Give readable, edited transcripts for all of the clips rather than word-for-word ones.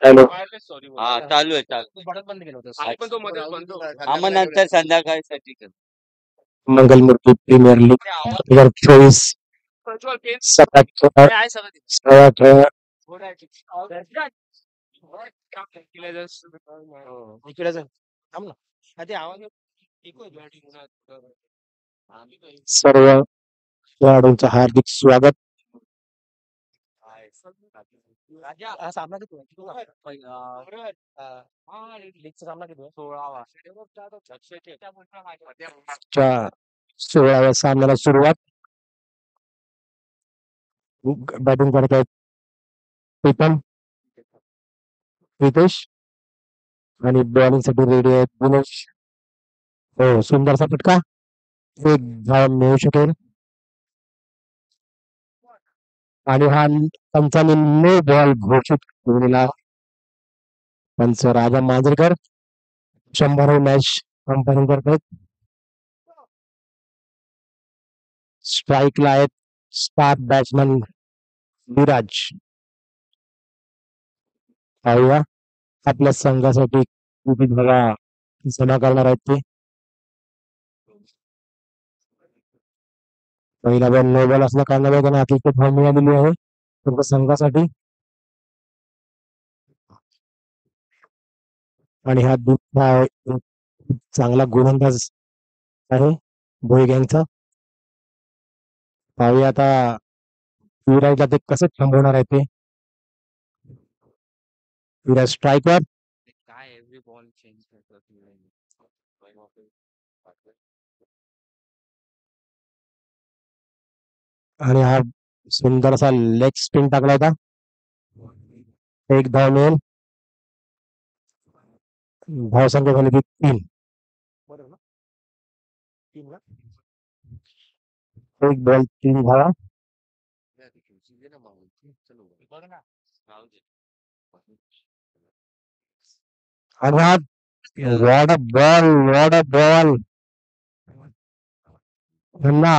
Hello. हा चालू आहे चालू बटन बंद केलं होतं. आहे. हा मग नंतर संध्याकाळसाठी कर. मंगलमूर्ती प्रीमियर लीग 2024 7-8 आहे सगळं ते. 18 इकडे जा. थांब ना. हा, ते आवाज ऐकू येतो. सर्व खेळाडूंचं हार्दिक स्वागत. हा, सामना किती आहे? किती आहे? लीगचा सामना किती आहे? 16वा. च्या 16व्या सामन्याला सुरुवात. बॅटिंग करत आहेत प्रीतम, रितेश आणि बॉलिंग साठी रेडी आहेत दिनेश. हो, सुंदरचा फटका, एक धाव मिळू शकेल आणि हा पंचांनी नो बॉल घोषित केलेला पंच राजा मांजरेकर 100 मॅच अंपायरिंग करतायत. स्ट्राईकला आहेत स्टार बॅट्समन विराज. पाहूया आपल्या संघासाठी किती धावा जमा करणार आहेत ते. पहिला बॉल नो बॉल असल्या कारणाने त्यांना अतिरिक्त धाव मिळालेली आहे त्यांच्या संघासाठी. आणि हा दुसरा चांगला गोलंदाज आहे भोई गँगचा. पाहूया आता विराजला ते कसं थांबवणार आहे ते. विराज स्ट्राईकवर काय एव्हरी बॉल चेंज करतात. आणि हा सुंदर असा लेग स्पिन टाकला होता. एक धाव मिळेल. धावसंख्या झाली ती 3. बरोबर ना? 3 का? एक बॉल 3 धावा. बघ ना. आणि हा what a ball, what a ball. त्यांना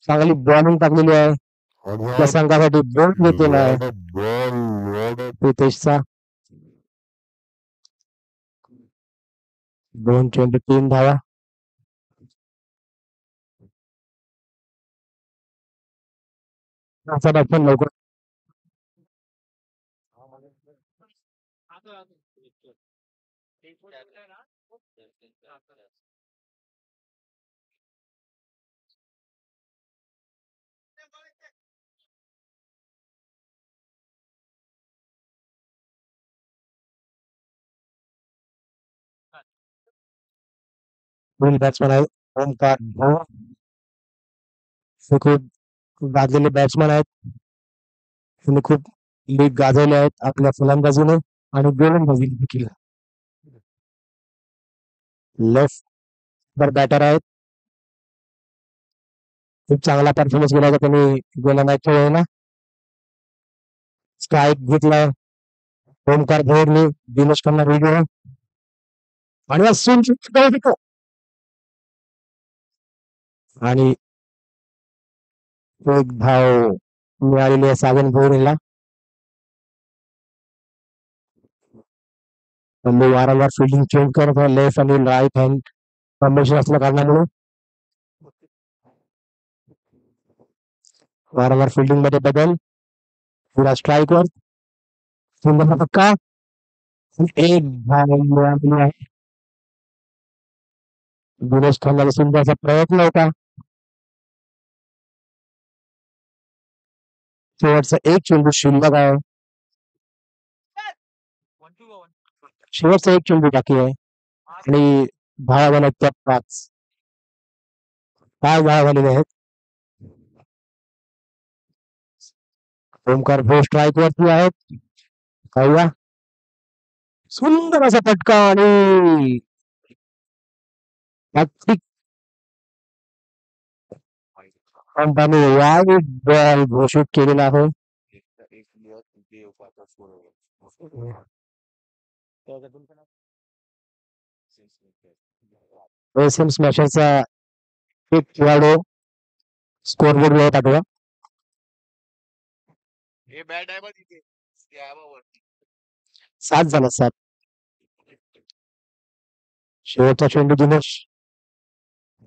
चांगली बॉलिंग टाकलेली आहे. त्या संघासाठी बोल्ड घेतलेला आहे रितेशचा. 2 चेंडू 3 धावा. असा बॅट्समन लवकर दोन बॅट्समन आहेत. ओमकार भोर हे खूप गाजलेले बॅट्समन आहेत. त्यांनी खूप लीग गाजवले आहेत आपल्या फलंदाजीने आणि गोलंदाजीने देखील. लेफ्ट बॅटर आहेत. खूप चांगला परफॉर्मन्स केला होता त्यांनी गेल्या मॅचच्या वेळेला. स्ट्राईक घेतलाय ओमकार भोरने दिनेश खन्ना वेगळं आणि आणि एक धाव मिळालेली आहे सागन भोरेला. म्हणजे वारंवार फिल्डिंग चेंज करत आहे लेफ्ट आणि राईट हँड कॉम्बिनेशन असल्या कारणामुळे वारंवार फिल्डिंग मध्ये बदल. पुरा स्ट्राईकवर सुंदर फटका. एक धाव मिळालेली आहे. दिनेश खन्नाचा सुंदरचा प्रयत्न होता. शेवटचा एक चेंडू शिल्लक आहे. शेवटचा एक चेंडू बाकी आहे आणि धावा झाल्या त्या 5 धावा झालेल्या आहेत. ओमकार भोर स्ट्राईक वरती आहेत. पाहूया सुंदर असा फटका आणि अंपाने वाईड बॉल घोषित केलेला आहे. एसएम स्मॅशरचा एक खेळाडू स्कोरबोर्ड वर पाठवा. सात झाला, सात. शेवटचा चेंडू दिनेश.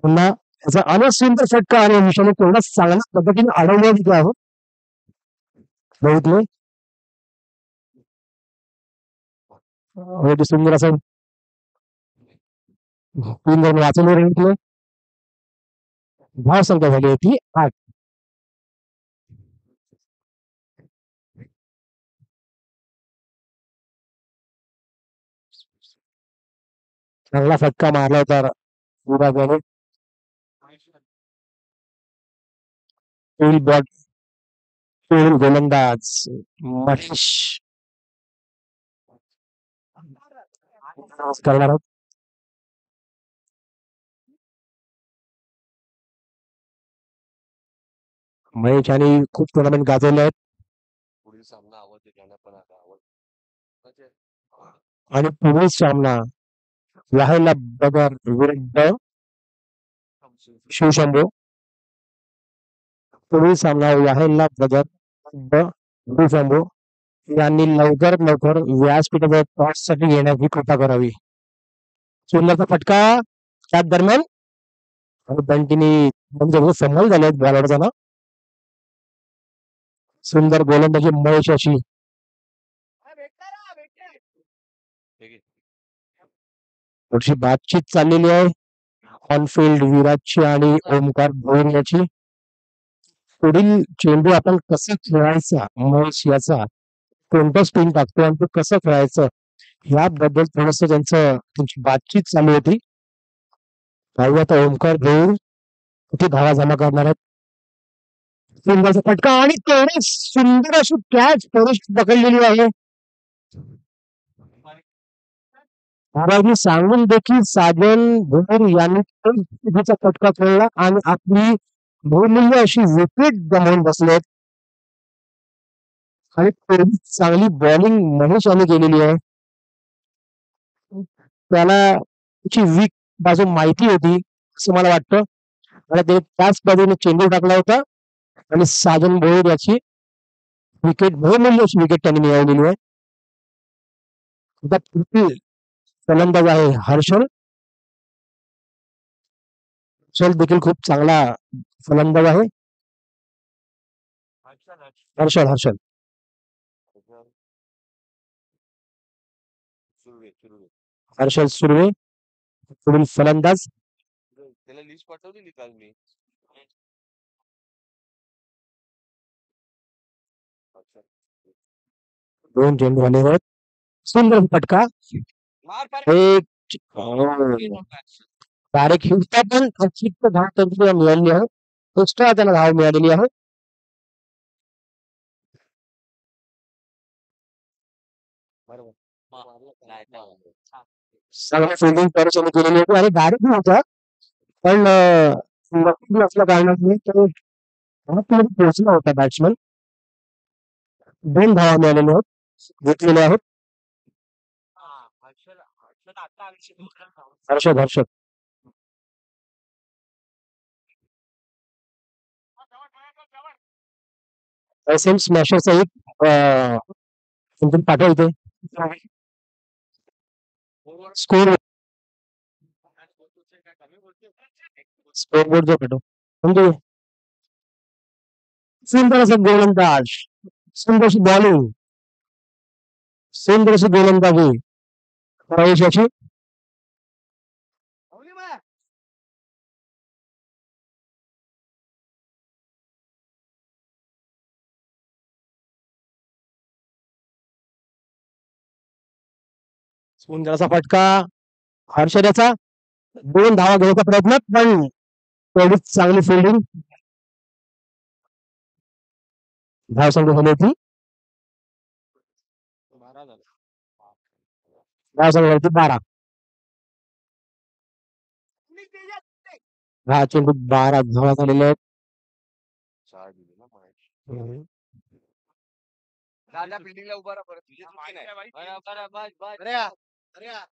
पुन्हा त्याचा अनसुंदर फटका आणि विषयाने तेवढा चांगल्या पद्धतीने अडवलं तिथे आहोत बघितले. अगदी सुंदर असं 3 रन वाचवले बघितले. धाव संख्या झाली होती 8. चांगला फटका मारला होता विराट. गोलंदाज महेश करणार आहोत. महेश आणि खूप टुर्नामेंट गाजवले आहेत आणि पुढील सामना राहायला बगर विरुद्ध शिवशंभू. पुढील सामना राहायला बगर विरुद्ध शिवशंभू यांनी लवकरात लवकर व्यासपीठावर टॉससाठी येण्याची कृपा करावी. सुंदरचा फटका त्या दरम्यान बंटीनी म्हणजे संमल झाले बॉलर जाणं. सुंदर गोलंदाजी महेश अशी. थोडीशी बातचीत चाललेली आहे ऑनफिल्ड विराटची आणि ओमकार भोईर याची. पुढील चेंडू आपण कसं खेळायचा महेश याचा कोणतं स्पिन टाकतो आणि तो कसं खेळायचं याबद्दल थोडस त्यांची बातचीत चालू होती. पाहूया आता ओमकार भोईर किती धावा जमा करणार आहेत. सुंदरचा फटका आणि तेवढी सुंदर अशी कॅच पकडलेली आहे. महाराजनी सांगून देखील साजन भोईर यांनी तिचा फटका खेळला आणि आपली बहुमूल्य अशी विकेट गमावून बसलेत आणि तेवढी चांगली बॉलिंग महेश यांनी केलेली आहे. त्याला त्याची वीक बाजू माहिती होती असं मला वाटतं आणि ते त्याच बाजूने चेंडू टाकला होता आणि साजन भोईर याची विकेट बहुमूल्य अशी विकेट त्यांनी मिळवलेली आहे. फलंदाज आहे हर्षल. हर्षल देखील खूप चांगला फलंदाज आहे. हर्षल हर्षल हर्षल सुर्वे पुढील फलंदाज. त्याला लिस्ट पाठवलेली काल मी. दोन चेंडू झाले आहेत. सुंदर फटका एक तारेक हिंगता पण अतिरिक्त धाव त्यांची मिळाली आहे. एक्स्ट्रा त्यांना धाव मिळालेली आहे. सगळं फिल्डिंग परेशानी केलेली होती आणि डायरेक्ट नव्हता पण नक्की असल्या कारणाने तो पोहोचला होता बॅट्समन. 2 धावा मिळालेल्या आहेत घेतलेल्या आहेत. हर्षद हर्षद एस एम स्मॅशरचा एक पाठव इथे स्कोर बोर्ड जो पाठव म्हणजे सुंदर असं गोलंदाज सुंदर अशी बॉलिंग सुंदर अशी गोलंदाजी महेश याची. सुंदर असा फटका हर्षदाचा 2 धावा घेण्याचा प्रयत्न पण तेवढीच चांगली फिल्डिंग. धाव संख्या झाली होती 12. हा चेंडू 12 धावा झालेल्या आहेत. दादा बिल्डिंगला उभा राहा परत. तुझी चुकी नाही. बस.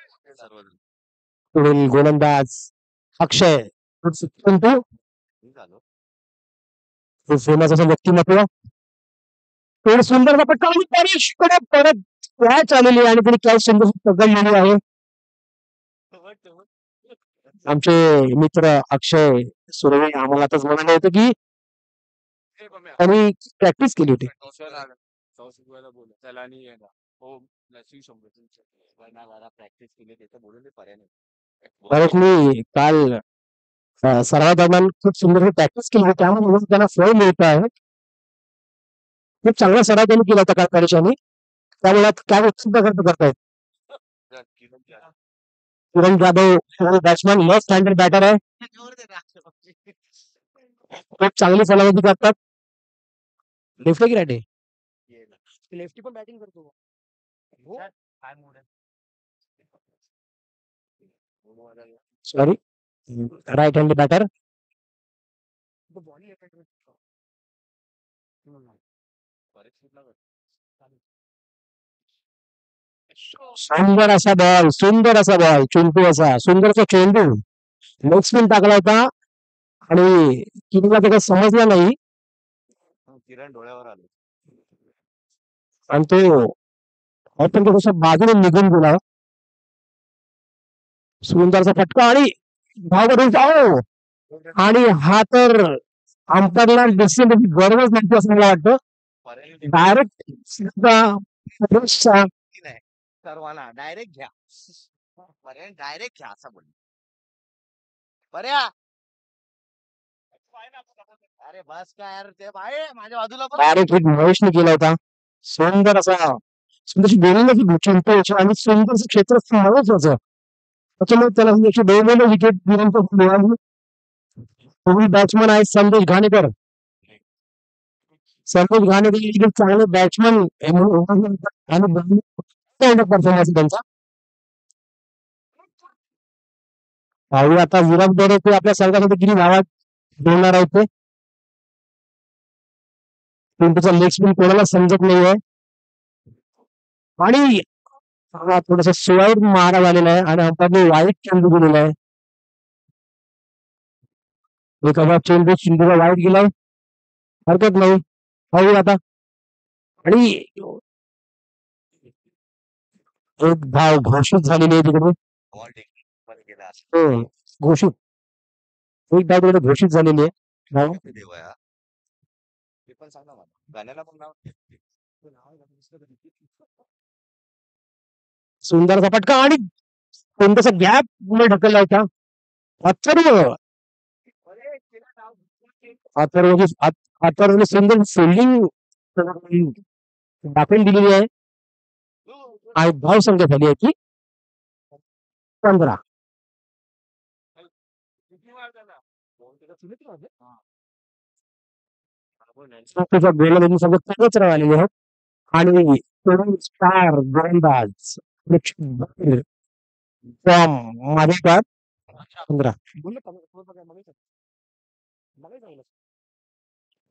सर्वजण पुढील गोलंदाज अक्षय चिंटू झालो. फेमस असं व्यक्तिमत्व थोडं सुंदर पटका आणि परेशकडे परत कॅच आलेली आहे आणि पुढे कॅच सुंदर पकडलेली आहे. आमचे मित्र अक्षय सुर्वे आम्हाला आताच म्हणाले होते की त्यांनी प्रॅक्टिस केली होती. त्याला आणि येणार हो नशीब शंभर प्रॅक्टिस केली त्याचं बोलून ते पर्याय नाही. परेशनी काल सराव दरम्यान खूप सुंदर प्रॅक्टिस केली होती त्यामुळे म्हणून त्यांना फळ मिळत आहे. खूप चांगला सराव त्यांनी केला होता काल परेश यांनी त्यामुळे काय उत्सुकता करतायत. Kiran Jadhav batsman left standard batter आहे. खूप चांगली फलंदाजी करतात. लेफ्ट की राईट आहे लेफ्टी पण बॅटिंग करतो. काय मूड आहे sorry right hand batter bowling सुंदर असा बॉल चिंटू असा सुंदरचा चेंडू लेग स्पिन टाकला होता आणि कितीला त्याला समजलं नाही किरण डोळ्यावर आलो. आणि तो अत्यंत तसा बाजूने निघून गेला. सुंदरचा फटका आणि धावून जाओ आणि हा तर अंपायरला डिसिजन त्याची गरजच नव्हती असं मला वाटतं. डायरेक्ट सर्वांना डायरेक्ट घ्या पर्याय डायरेक्ट घ्या असं बोल पर्या अरे बस काय यार ते भाई माझ्या बाजूला पण डायरेक्ट हिट महेशने केला होता. सुंदर असा सुंदरशी गोलंदाजी चिंटू आणि सुंदरचं क्षेत्र महत्वाचं त्याच्यामुळे त्याला म्हणजे दोन विकेट मिळाली. बॅट्समन आहे संदेश घाणेकर. संदेश घाणेकर एकदम चांगले बॅट्समन आणि परफॉर्मन्स त्यांचा पाहूया आता विराट कोहली ते आपल्या संघासाठी किती धावा देणार आहेत ते चिंटूचा लेग स्पिन कोणाला समजत नाहीये आणि थोडासा स्लाइड मारा झालेला आहे आणि अंपायरने वाईट चेंडू दिलेला आहे. एखादा चेंडू चिंटूला वाईट गेलाय हरकत नाही पाहूया आता आणि एक धाव घोषित झालेली आहे तिकडे बॉल टेक्निक गेला घोषित एक धाव तिकडे घोषित झालेली आहे. देवया ते पण सांग ना मला गाण्याला पण नाव सुंदरचा फटका आणि कोणताचा गॅप ढकलला होता. अथर्व सुंदर फिल्डिंग दाखवून दिलेली आहे आणि धाव संख्या झाली आहे की 15. त्याच्या गोलंदाजी सगळं तगच राहिलेले आहेत आणि स्टार गोलंदाज मारेकर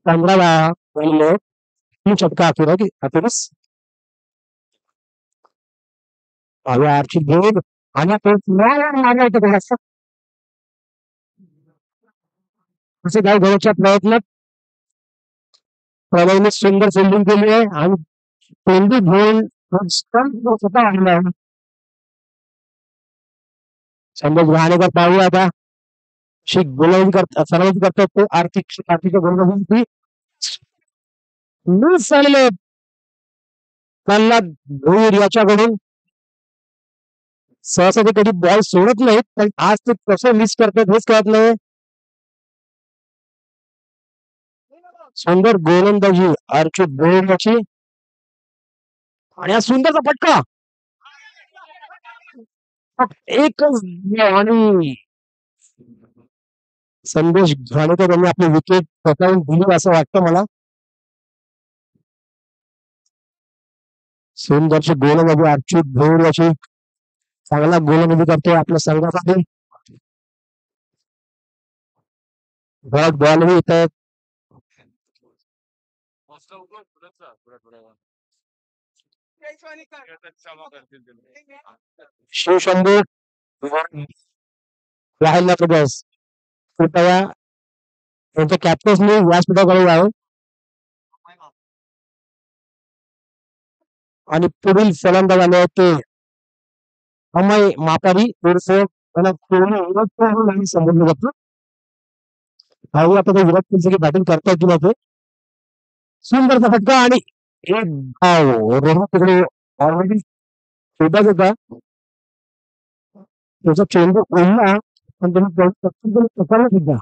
15 चटका अखेरच आरची भेद आणि मारला होता कोणाचा असे गाव घ्यायच्या प्रयत्नात प्रभावीने सुंदर फिल्डिंग केली आहे आणि चेंडू घेऊन स्वतः आणला आहे. संदेश घाणेकर पाहूया आता गोलंदाजी सर्वांची करतात तो आर्थिक गोलंदाजी मिस झालेले प्रल्हाद भोईर याच्याकडून सहसा ते कधी बॉल सोडत नाहीत पण आज ते कसं मिस करतात हेच कळत नाही. सुंदर गोलंदाजी अर्चित भोईरची आणि हा सुंदरचा फटका एकच आणि संदेश घाणेकर यांनी आपली विकेट पकडून दिली असं वाटतं मला. सुंदरची गोलंदाजी अर्चित भोईर याची चांगला गोलंदाजी करतोय आपल्या संघासाठी. बॉलही येत आहेत शिवशंभू राहिला प्रदेश कृपया त्यांच्या कॅप्टन्सनी व्यासपीठाकडे यावं आणि पुढील फलंदाज आले आहेत ते अमय मापारी उर्फ त्याला कोहली विराट कोहली म्हणून संबोधलं जातं. पाहूया आता ते विराट कोहलीची बॅटिंग करतायत की नाही ते. सुंदरचा फटका आणि एक धाव. रोहित तिकडे ऑलरेडी शोधत होता त्याचा चेंडू उडला पण त्याने पकडला सुद्धा.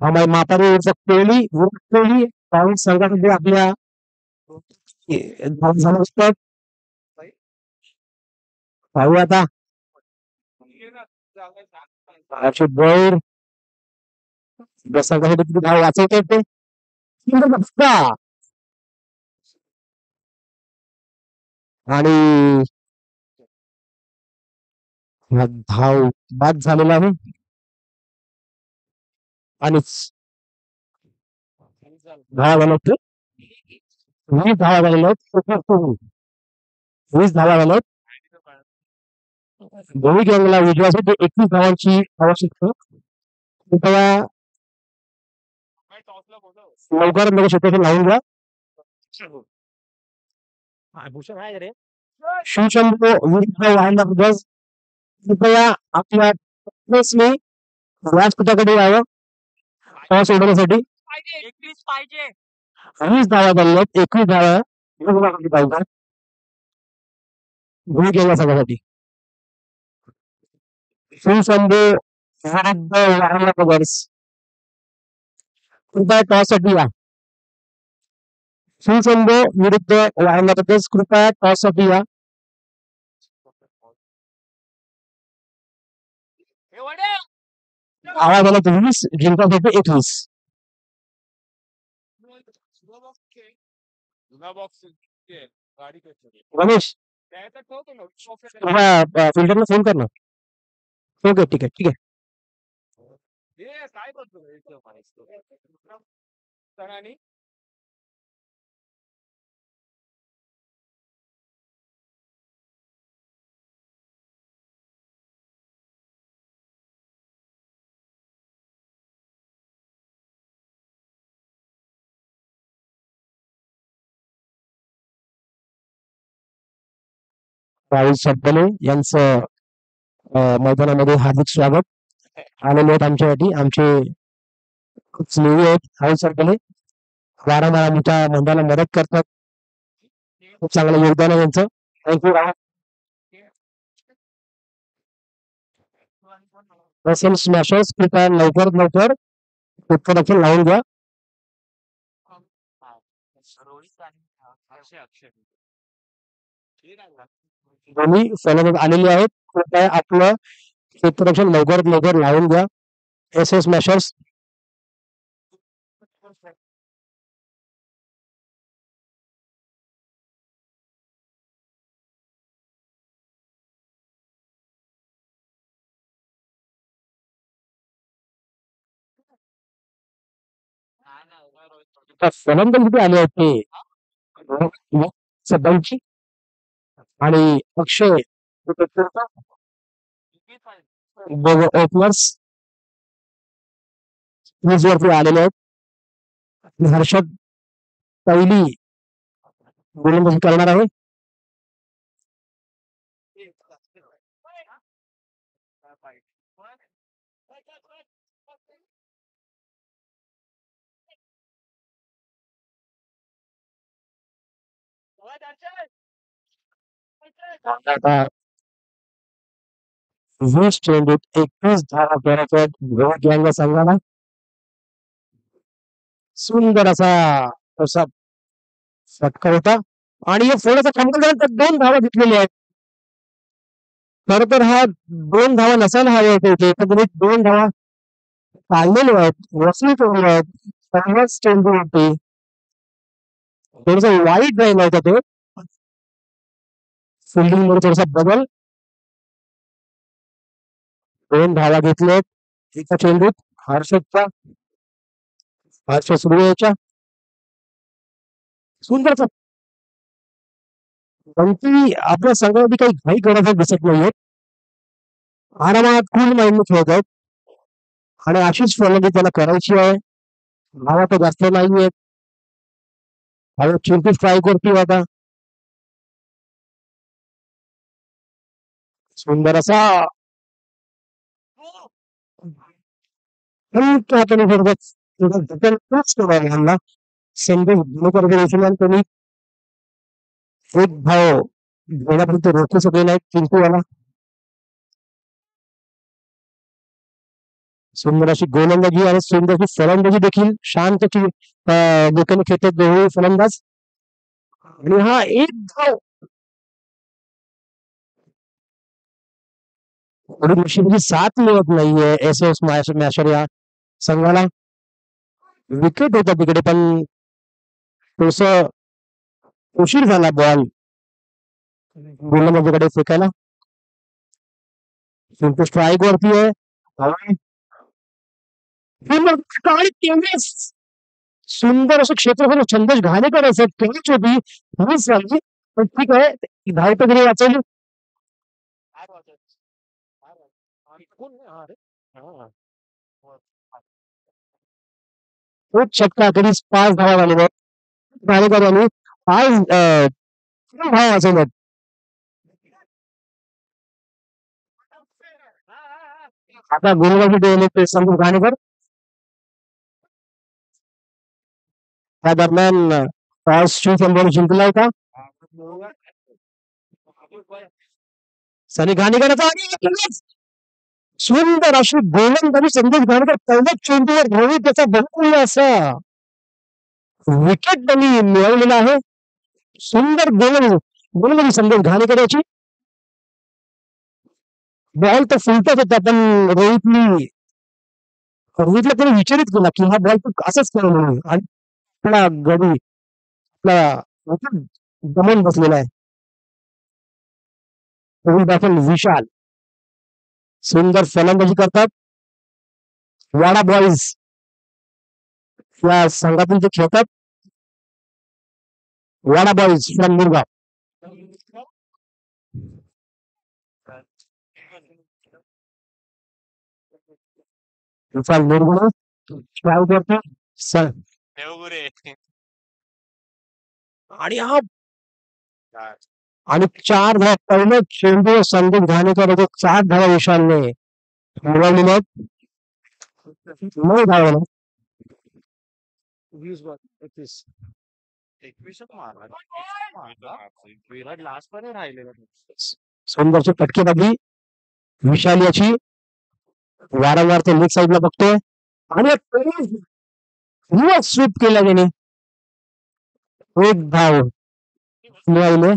अमय मापारी उर्फ कोहली विराट कोहली पाऊस संघामध्ये आपल्या धाव झालं असतात. पाहूया आता हर्षित भोईर संघासाठी किती धाव वाचवतात ते. सुंदर फटका आणि हा धाव बाद झालेला आहे आणि धावा झाल्या आहेत 20 धावा झालेल्या आहेत. 20 धावा झाल्या आहेत. दोन्ही गँगला विजयासाठी 21 धावांची आवश्यकता. कृपया लवकरात लवकर क्षेत्रातून लावून घ्या. भूषण आहे रे शिवशंभू विरुद्ध वाहिला गज कृपया आपल्या प्रेसने व्यासपीठाकडे यावं टॉस सोडवण्यासाठी. 21 पाहिजे 20 धावा झालेल्या आहेत. 21 धावा पाहिजे दोन्ही गँगला सगळ्यासाठी. शिवशंभू विरुद्ध वाहिला गज कृपया टॉस साठी या. शिवशंभू विरुद्ध वाहिला गज कृपया टॉस साठी या. धावा झाल्या 20 जिंकण्यासाठी 21. रमेश फिल्डरला फोन कर ना. ओके ठीक आहे ठीक आहे. राहुल सब्बले यांचं मैदानामध्ये हार्दिक स्वागत. आलेले आहेत आमच्यासाठी. आमचे खूप स्नेही आहेत राहुल सब्बले. वारंवार आमच्या मंडळाला मदत करतात. खूप चांगलं योगदान आहे यांचं. थँक्यू राहुल. रसेल स्मॅशर्स कृपया लवकरात लवकर उत्तराखंड लावून घ्या. दोन्ही फलंदाज आलेले आहेत. कृपया आपलं क्षेत्ररक्षण लवकरात लवकर लावून घ्या. S S Smashers. फलंदाज किती आले आहेत ते सब्बांची आणि अक्षय ओपनर्स वरती आलेले आहेत. हर्षद पहिली गोलंदाजी करणार आहे. आता 20 चेंडूत 21 धावा करत गँग संघाला सुंदर असा फटका होता आणि थोडासा खंबल झाला तर 2 धावा घेतलेल्या आहेत. खर तर हा 2 धावा नसायला हवे होते इथे. एकंदरीत 2 धावा काढलेले आहेत. वसुली ठेवले आहेत. चांगलाच चेंडू होते. थोडासा वाईट राहिला होता तो. फिल्डिंग मध्ये थोडासा बदल. 2 धावा घेतलेत एका चेंडूत हर्षदचा. हर्षद सुरू यायच्या सुंदरचा पण ती आपल्या संघामध्ये काही घाई करत दिसत नाहीये. आरामात कूल माइंड खेळत आहेत आणि अशीच फलंदाजी त्याला करायची आहे. धावा तर जास्त नाहीये. आता चिंटू स्ट्राईक वरती आता सुंदर असा हलक्या हाताने हल्ला संदेश त्यांनी एक धाव घेण्यापर्यंत रोखू शकले नाहीत चिंटू याला. सुंदर अशी गोलंदाजी आणि सुंदर अशी फलंदाजी देखील शांत डोक्याने खेळतात दोन्ही फलंदाज. आणि हा एक धाव थोडी नशिबाची साथ मिळत नाहीये एस एस मॅशर या संघाला. विकेट होता तिकडे पण थोडस उशीर झाला बॉल गोलंदाजीकडे फेकायला. चिंटू स्ट्राईक वरती आहे. सुंदर असं क्षेत्रफळ छंदेश घाणेकर असत कॅच होती मिस झाली पण ठीक आहे धाव तर तरी वाचवली. खूप षटका अखेरीस 5 धावा झालेल्या घाणेकर यांनी 5 धावा वाचवल्यात. आता गोलंदाजी संतोष घाणेकर. त्या दरम्यान टॉस संपूर्ण जिंकला होता. सनी घाणेकरचा सुंदर अशी गोलंदाजी संदेश घाणेकर पहिल्याच चेंडूवर घेऊन त्याचा बहुमूल्य असा विकेट त्यांनी मिळवलेला आहे. सुंदर गोलंदाजी संदेश घाणेकर याची. बॉल तर फुलतच होता पण रोहितला त्याने विचारित केला की हा बॉल तू असंच केलं म्हणून आणि आपला गडी आपला दमन बसलेला आहे. विशाल सुंदर फलंदाजी करतात. वाडा बॉईज या संघातून ते खेळतात. Wada boys from Murgaon. Vishal Murgune try करतो आणि हा आणि 4 धावा पहिलं चेंडू संदीप घाणेकर 4 धावा विशालने मिळवलेले आहेत. 9 धावा 21 सुंदरची फटकेबाजी विशाल याची. वारंवार ते लेग साईडला बघतोय आणि स्वीप केला त्याने. एक धाव मिळाले.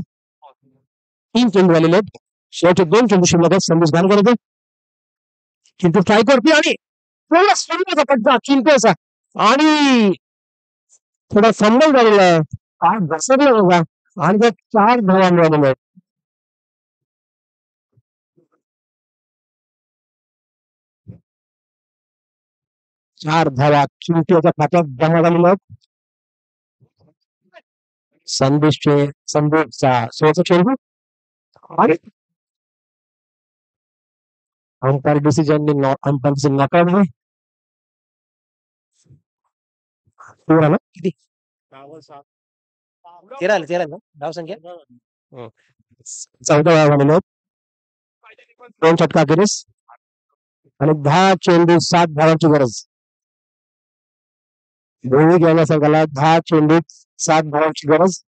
3 चेंडू आलेले आहेत. शेवटचे 2 चेंडू शिल्लक आहेत. संदेश घाणेकर होते. चिंटू ट्राय करते आणि थोडा सुंदरचा पट्टा चिंटूचा आणि थोडा फंबल झालेला आहे. काय घसरला होता आणि त्या 4 धावा मिळालेल्या आहेत. चार धावा चिंटूच्या खात्यात जमा झालेल्या आहेत. संदेशचा शेवटचा चेंडू आणि अंपायर डिसिजन नॉकआउट आहे. किती 13 धाव संख्या 14 धावा झालेल्या आहेत. 2 षटका अखेरीस आणि 10 चेंडू 7 धावांची गरज. दोन्ही गेल्या संघाला 10 चेंडूत 7 धावांची गरज.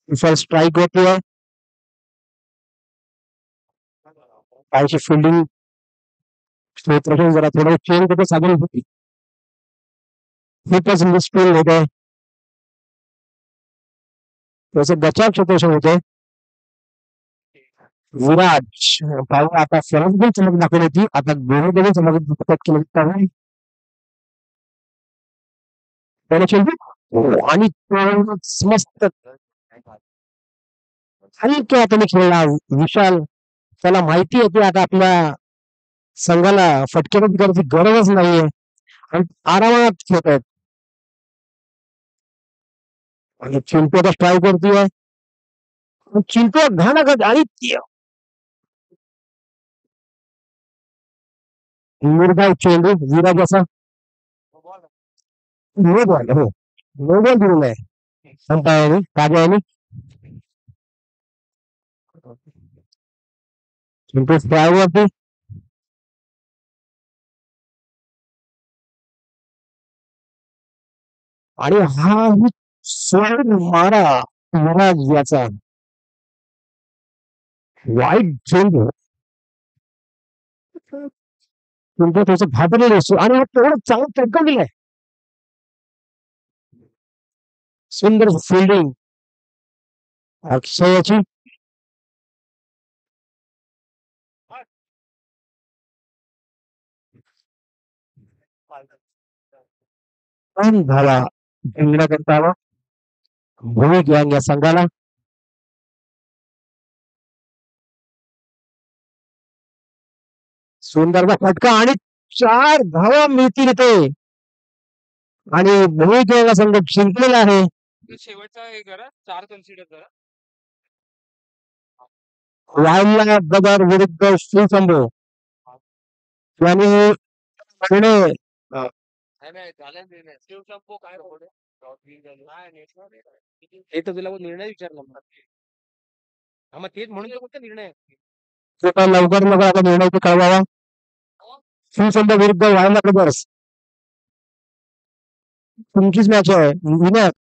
विशाल स्ट्राईक होती. काहीची फिल्डिंग क्षेत्रातून जरा थोडं चेंज होते साधन होती. खूपच मिसफिल्ड होते. त्याचे बचाव क्षेत्र होते. विराट पाहू आता सरस पण चमक दाखवली होती. आता गोलंदाजी चमक केली त्याने चेंडू आणि मस्त हलक्या हाताने खेळला विशाल. त्याला माहिती होती आता आपल्या संघाला फटकेबाजी करायची गरजच नाहीये आणि आरामात खेळत आहेत. आणि चिंटू आता स्ट्राईक करतोय. चिंटू घाणाघात आणि निर्धाव चेंडू विराजाचा नो बॉल. हो, नो बॉल दिलेला आहे अंपायरने, काजळने. चिंटू स्ट्राईक वरती. आणि हा स्वर्ग मारा महाराज याचा वाईट चेंडू. चिंटू त्याचं घाबरलेलं असतो आणि हा तेवढं चांगलं टक्कल दिलाय. सुंदर फिल्डिंग अक्षयाची. पण धावा जिंकण्याकरता आला भूमी गँग या संघाला. सुंदरचा फटका आणि 4 धावा मिळतील इथे आणि भूमी गँग संघ जिंकलेला आहे. शेवटचा हे करा 4 कन्सिडर करा. वाईल्डला गदर विरुद्ध शिवशंभू यांनी निर्णय नाही झाला निर्णय. शिवशंभू काय बोलले? हे तर तुला निर्णय विचारला मला. हा मग तेच म्हणून कोणता निर्णय लवकर आता निर्णय ते कळवावा. शिवशंभू विरुद्ध वाईल्डला ब्रदर्स तुमचीच मॅच आहे. विनर